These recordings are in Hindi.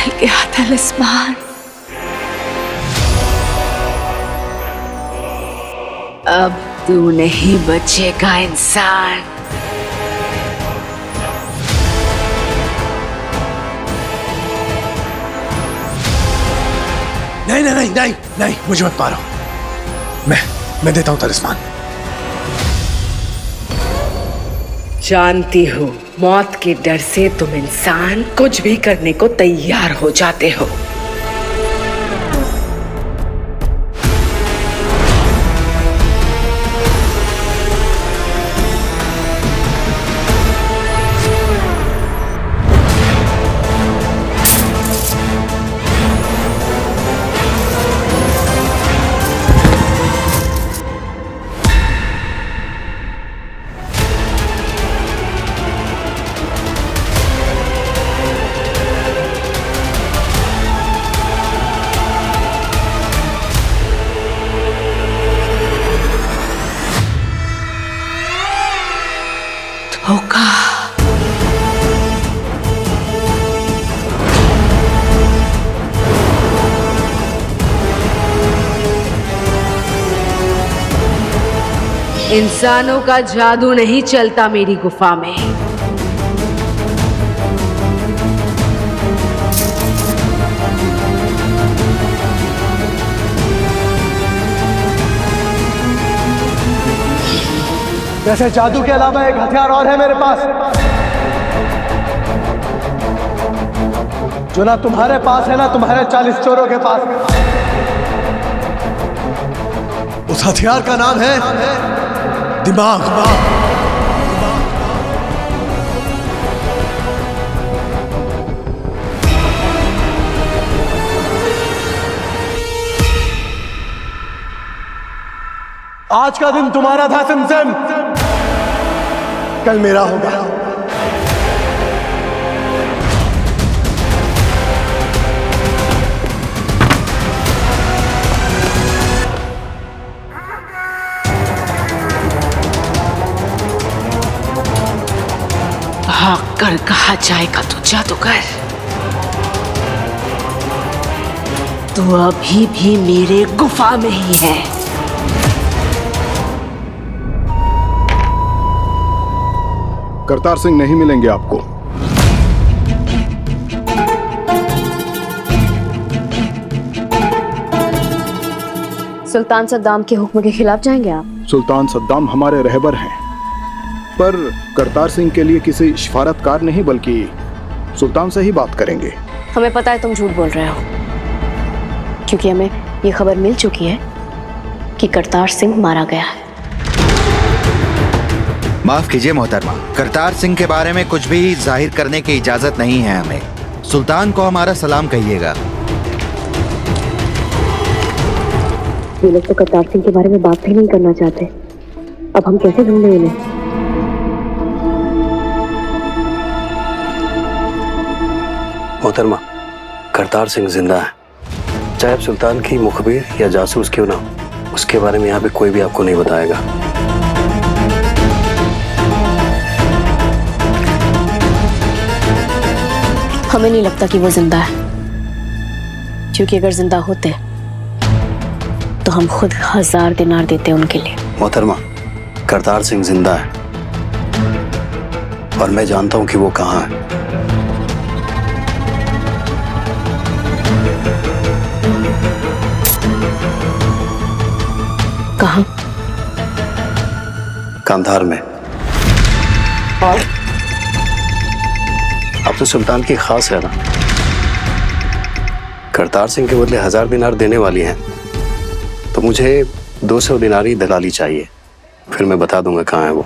मिल गया तलिस्मान। अब तू नहीं बचेगा इंसान। नहीं नहीं नहीं नहीं नहीं, मुझे मत मारो। मैं देता हूं तलिस्मान। जानती हूँ मौत के डर से तुम इंसान कुछ भी करने को तैयार हो जाते हो। धोखा। इंसानों का जादू नहीं चलता मेरी गुफा में। जैसे जादू के अलावा एक हथियार और है मेरे पास, जो ना तुम्हारे पास है ना तुम्हारे 40 चोरों के पास। उस हथियार का नाम है दिमाग। आज का दिन तुम्हारा था सिमसिम, कल मेरा होगा। भाग कर कहा जाएगा तू जादूगर। तू अभी भी मेरे गुफा में ही है। करतार सिंह नहीं मिलेंगे आपको। सुल्तान सद्दाम के हुक्म के खिलाफ जाएंगे आप? सुल्तान सद्दाम हमारे रहबर हैं, पर करतार सिंह के लिए किसी सिफारतकार नहीं बल्कि सुल्तान से ही बात करेंगे। हमें पता है तुम झूठ बोल रहे हो, क्योंकि हमें ये खबर मिल चुकी है कि करतार सिंह मारा गया है। माफ कीजिए मोहतरमा, करतार सिंह के बारे में कुछ भी जाहिर करने की इजाजत नहीं है हमें। सुल्तान को हमारा सलाम कहिएगा। ये लोग तो करतार सिंह के बारे में बात भी नहीं करना चाहते। अब हम कैसे ढूंढें उन्हें? मोहतरमा, करतार सिंह जिंदा है। चाहे आप सुल्तान की मुखबिर या जासूस क्यों ना, उसके बारे में यहाँ पे कोई भी आपको नहीं बताएगा। हमें नहीं लगता कि वो जिंदा है, क्योंकि अगर जिंदा होते तो हम खुद 1000 दिनार देते उनके लिए। मोहतरमा, करतार सिंह जिंदा है और मैं जानता हूं कि वो कहाँ है। कहाँ? कांधार में। और अब तो सुल्तान की खास है ना, करतार सिंह के बदले 1000 दिनार देने वाली हैं, तो मुझे 200 दिनारी दलाली चाहिए, फिर मैं बता दूंगा कहाँ है वो।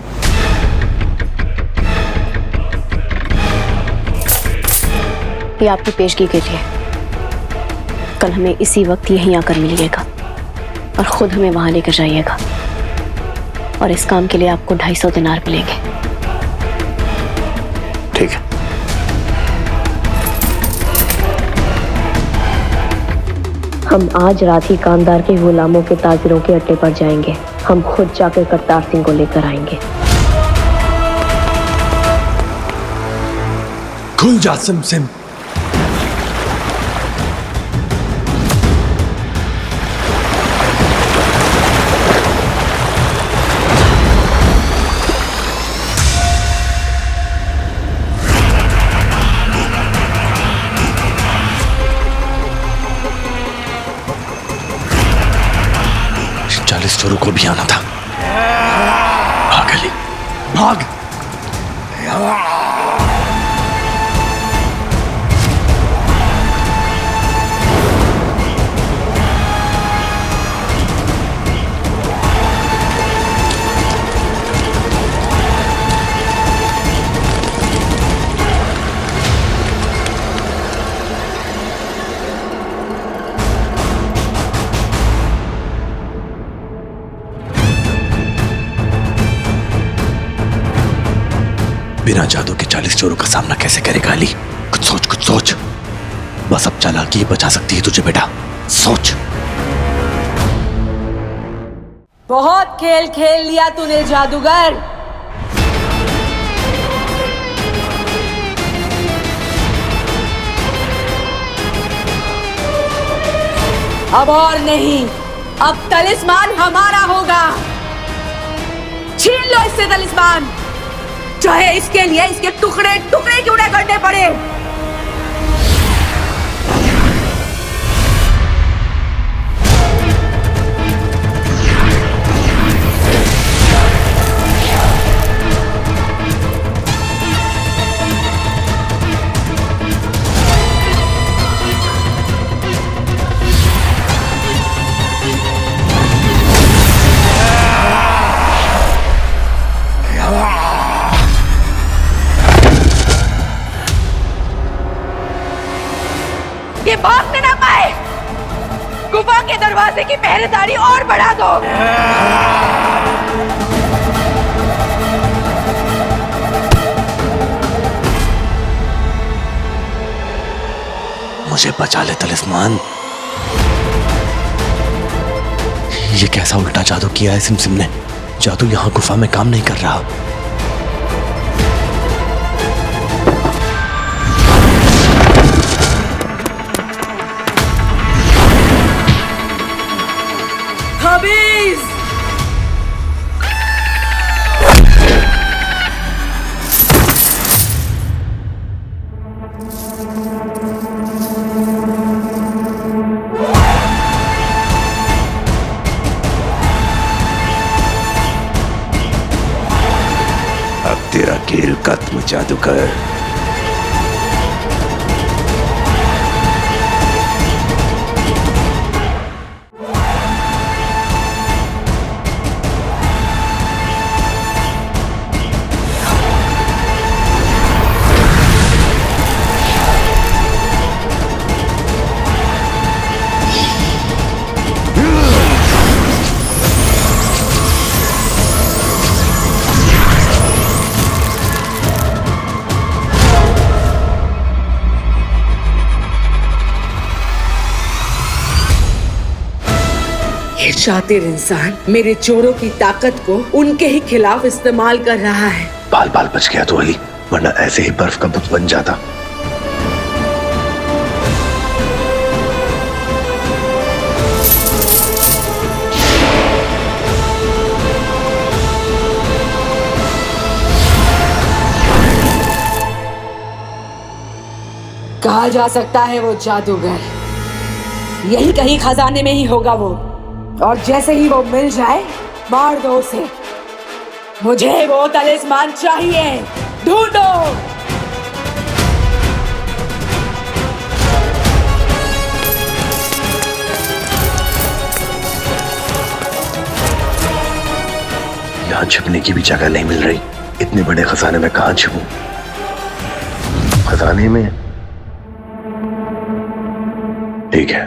ये आपकी पेशगी के लिए। कल हमें इसी वक्त यहीं आकर मिलिएगा और खुद हमें वहां लेकर जाइएगा, और इस काम के लिए आपको 250 दिनार मिलेंगे। ठीक है। हम आज रात ही कांधार के गुलामों के ताजिरों के अड्डे पर जाएंगे। हम खुद जाकर करतार सिंह को लेकर आएंगे। खुल जा सिमसिम, 40 चोरों को भी आना था। भाग अली, भाग। बिना जादू के 40 चोरों का सामना कैसे करेगा अली? कुछ सोच, कुछ सोच। बस अब चालाकी ही बचा सकती है तुझे बेटा, सोच। बहुत खेल खेल लिया तूने जादूगर। अब और नहीं, अब तलिस्मान हमारा होगा। छीन लो इससे तलिस्मान, चाहे इसके लिए इसके टुकड़े टुकड़े क्यों न करने पड़े। ये भागने ना पाए। गुफा के दरवाजे की पहरेदारी और बढ़ा दो। मुझे बचा ले तलिस्मान। ये कैसा उल्टा जादू किया है सिमसिम ने? जादू यहां गुफा में काम नहीं कर रहा। खबीज! अब तेरा खेल खत्म जादूगर। ये शातिर इंसान मेरे चोरों की ताकत को उनके ही खिलाफ इस्तेमाल कर रहा है। बाल बाल बच गया तो अली, वरना ऐसे ही बर्फ का बुत बन जाता। कहा जा सकता है वो जादूगर यही कहीं खजाने में ही होगा वो, और जैसे ही वो मिल जाए मार दो उसे। मुझे वो तलिस्मान चाहिए, ढूंढो। यहाँ छिपने की भी जगह नहीं मिल रही। इतने बड़े खजाने में कहाँ छिपूं? खजाने में? ठीक है,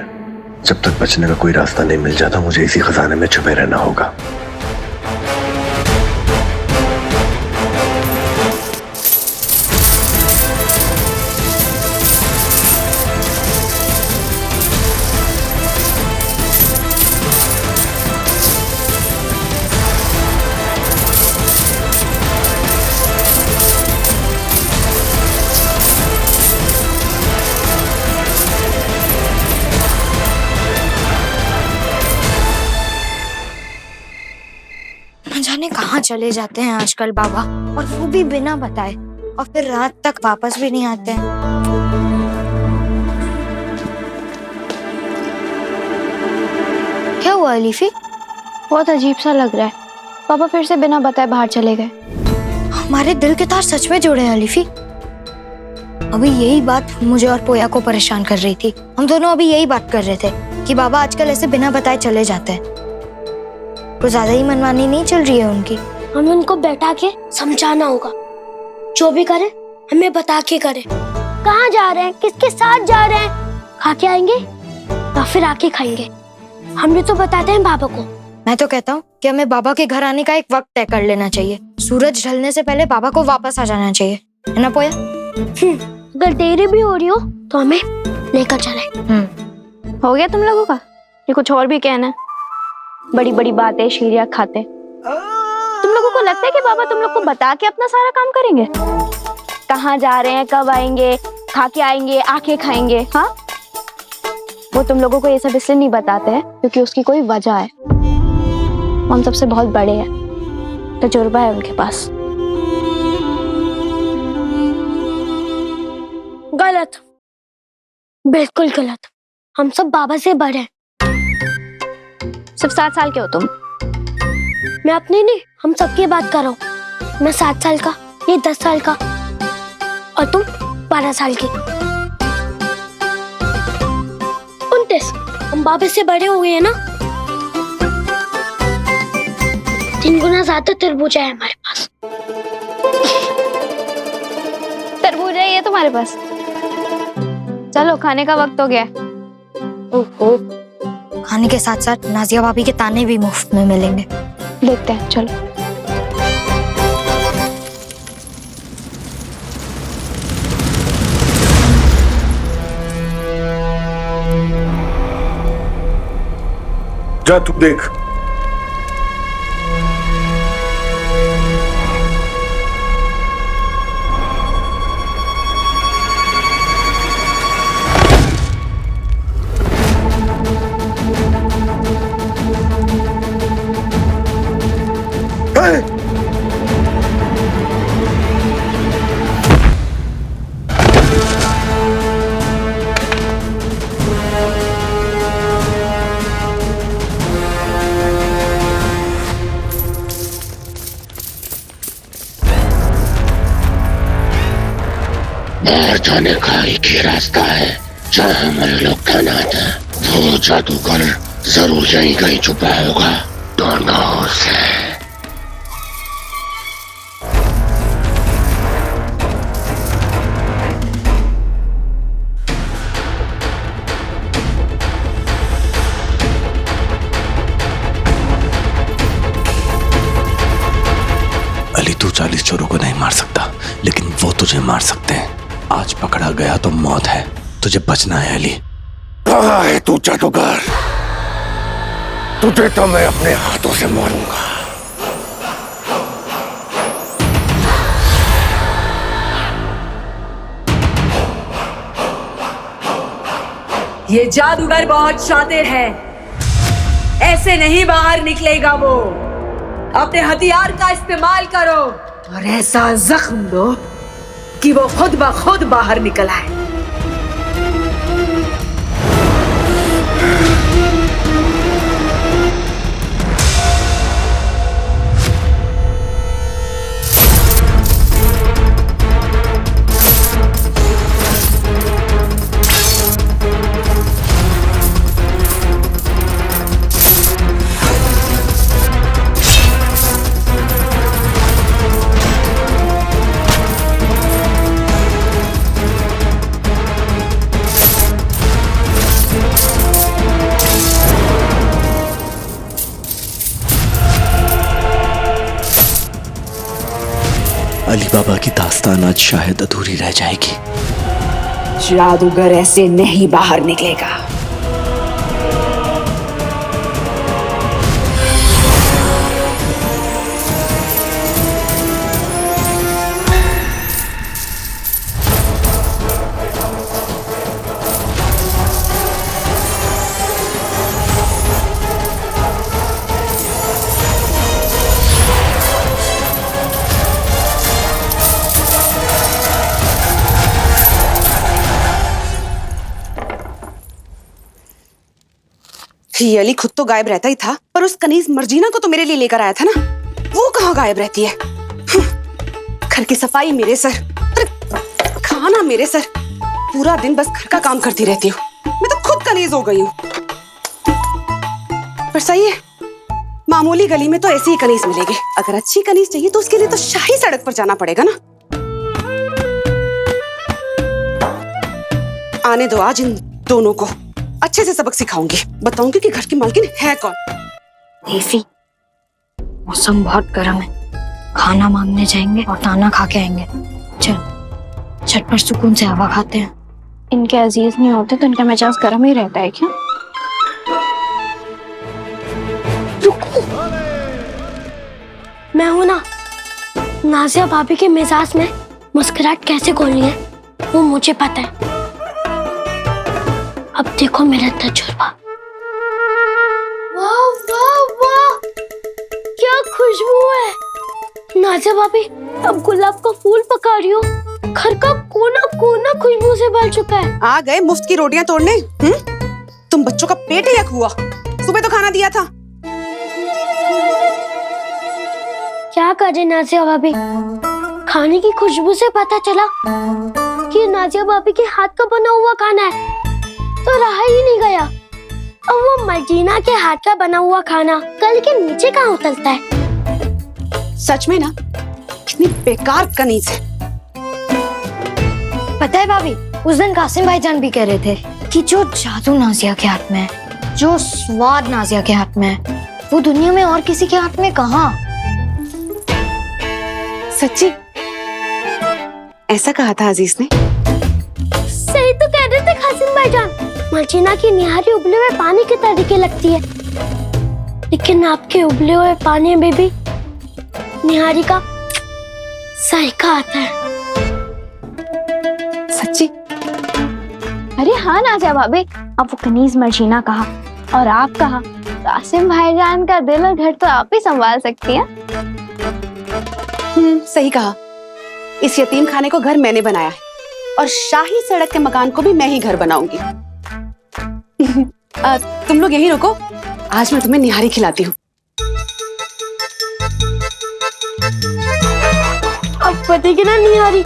जब तक बचने का कोई रास्ता नहीं मिल जाता मुझे इसी खजाने में छुपे रहना होगा। जाने कहाँ चले जाते हैं आजकल बाबा, और वो भी बिना बताए, और फिर रात तक वापस भी नहीं आते हैं। क्या हुआ अलीफी? बहुत अजीब सा लग रहा है। पापा फिर से बिना बताए बाहर चले गए। हमारे दिल के तार सच में जुड़े हैं अलीफी। अभी यही बात मुझे और पोया को परेशान कर रही थी। हम दोनों अभी यही बात कर रहे थे कि बाबा आजकल ऐसे बिना बताए चले जाते हैं। कुछ ज्यादा ही मनमानी नहीं चल रही है उनकी। हमें उनको बैठा के समझाना होगा। जो भी करे हमें बता के करे। कहाँ जा रहे हैं, किसके साथ जा रहे हैं, खा के आएंगे या फिर आके खाएंगे। हम भी तो बताते हैं बाबा को। मैं तो कहता हूँ कि हमें बाबा के घर आने का एक वक्त तय कर लेना चाहिए। सूरज ढलने से पहले बाबा को वापस आ जाना चाहिए, है ना पोया? अगर देरी भी हो रही हो तो हमें लेकर चले। हो गया तुम लोगों का? ये कुछ और भी कहना है? बड़ी बड़ी बातें शीरिया खाते। तुम लोगों को लगता है कि बाबा तुम लोग को बता के अपना सारा काम करेंगे? कहाँ जा रहे हैं, कब आएंगे, खा के आएंगे, आके खाएंगे? हाँ, वो तुम लोगों को ये सब इसलिए नहीं बताते हैं क्योंकि उसकी कोई वजह है। हम सबसे बहुत बड़े हैं, तजुर्बा है उनके पास। गलत, बिल्कुल गलत। हम सब बाबा से बड़े हैं। सिर्फ 7 साल के हो तुम। मैं अपनी नहीं, हम सबकी बात कर रहा हूँ। मैं 7 साल का, ये 10 साल का और तुम 12 साल की। 29। हम बाबा से बड़े हो गए हैं ना। 3 गुना ज्यादा तरबूजा है हमारे पास। तरबूजा ही है तुम्हारे पास? चलो खाने का वक्त हो गया। ओहो, खाने के साथ साथ नाजिया भाभी के ताने भी मुफ्त में मिलेंगे। देखते हैं, चलो। जा तू देख। बाहर जाने का एक ही रास्ता है जहाँ हमारे लोग तैनात हैं। वो जादूगर जरूर यहीं कहीं छुपा होगा। ढूंढो उसे। अली, तू 40 चोरों को नहीं मार सकता, लेकिन वो तुझे मार सकते हैं। आज पकड़ा गया तो मौत है, तुझे बचना है अली। कहाँ है तू जादूगर? तुझे तो मैं अपने हाथों से मारूंगा। ये जादूगर बहुत शातिर है, ऐसे नहीं बाहर निकलेगा वो। अपने हथियार का इस्तेमाल करो और ऐसा जख्म दो कि वो खुद ब खुद बाहर निकल आए। अली बाबा की दास्तान आज शायद अधूरी रह जाएगी। जादूगर ऐसे नहीं बाहर निकलेगा। ये अली खुद तो गायब रहता ही था, पर उस कनीज मर्जीना को तो मेरे लिए लेकर आया था ना, वो कहाँ गायब रहती है? घर की सफाई मेरे सर, अरे खाना मेरे सर, पूरा दिन बस घर का काम करती रहती हूँ। मैं तो खुद कनीज हो गई हूँ। पर सही है, मामूली गली में तो ऐसी ही कनीज मिलेगी। अगर अच्छी कनीज चाहिए तो उसके लिए तो शाही सड़क पर जाना पड़ेगा ना। आने दो आज इन दोनों को, अच्छे से सबक सिखाऊंगी, बताऊंगी कि घर की मालकिन है कौन। देवी, मौसम बहुत गर्म है, खाना मांगने जाएंगे और ताना खा के आएंगे। चल झटपट सुकून से हवा खाते हैं। इनके अजीज नहीं होते तो इनका मिजाज गर्म ही रहता है क्या? मैं हूं ना, नाजिया भाभी के मिजाज में मुस्कुराहट कैसे खोलनी है वो मुझे पता है। अब देखो मेरा तजुर्बा। वाह वाह वाह, क्या खुशबू है। नाजिया भाभी अब गुलाब का फूल पका रही हो, घर का कोना कोना खुशबू से भर चुका है। आ गए मुफ्त की रोटियां तोड़ने। तुम बच्चों का पेट ही यक हुआ, सुबह तो खाना दिया था। क्या करे नाजिया भाभी, खाने की खुशबू से पता चला कि नाजिया भाभी के हाथ का बना हुआ खाना है, तो रहा ही नहीं गया। अब वो मर्जीना के हाथ का बना हुआ खाना कल के नीचे कहाँ उतरता है। सच में ना, कितनी बेकार कनीज है। पता है भाभी, उस दिन कासिम भाईजान भी कह रहे थे कि जो जादू नाजिया के हाथ में है, जो स्वाद नाजिया के हाथ में है, वो दुनिया में और किसी के हाथ में कहाँ। सच्ची ऐसा कहा था अजीज ने? सही तो कह रहे थे कासिम भाईजान, मर्जीना की निहारी उबले हुए पानी के तरीके लगती है, लेकिन आपके उबले हुए पानी में भी निहारी का जायका आता है। सच्ची? अरे हाँ नाजिया भाभी, अब वो कनीज मर्जीना कहा और आप कहा, कासिम भाईजान का दिल और घर तो आप ही संभाल सकती हैं। सही कहा। इस यतीम खाने को घर मैंने बनाया है और शाही सड़क के मकान को भी मैं ही घर बनाऊंगी। तुम लोग यहीं रुको, आज मैं तुम्हें निहारी खिलाती हूँ। अब पतेगी ना निहारी,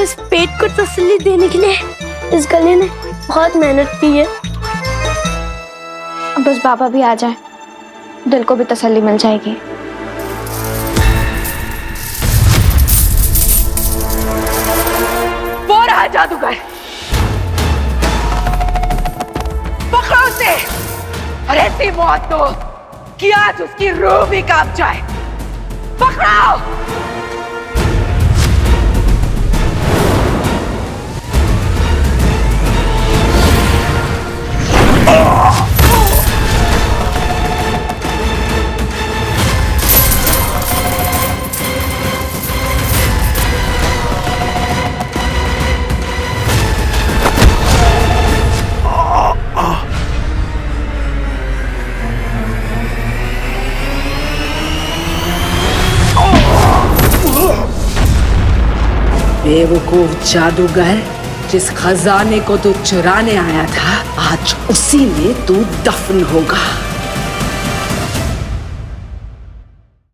इस पेट को तसल्ली देने के लिए इस गले ने बहुत मेहनत की है। अब बस बाबा भी आ जाए, दिल को भी तसल्ली मिल जाएगी। वो रहा जादूगर, पकड़ो उसे और ऐसी मौत दो कि आज उसकी रूह भी कांप जाए। पकड़ो। बेवकूफ जादूगर, जिस खजाने को तू चुराने आया था, आज उसी में तू दफन होगा।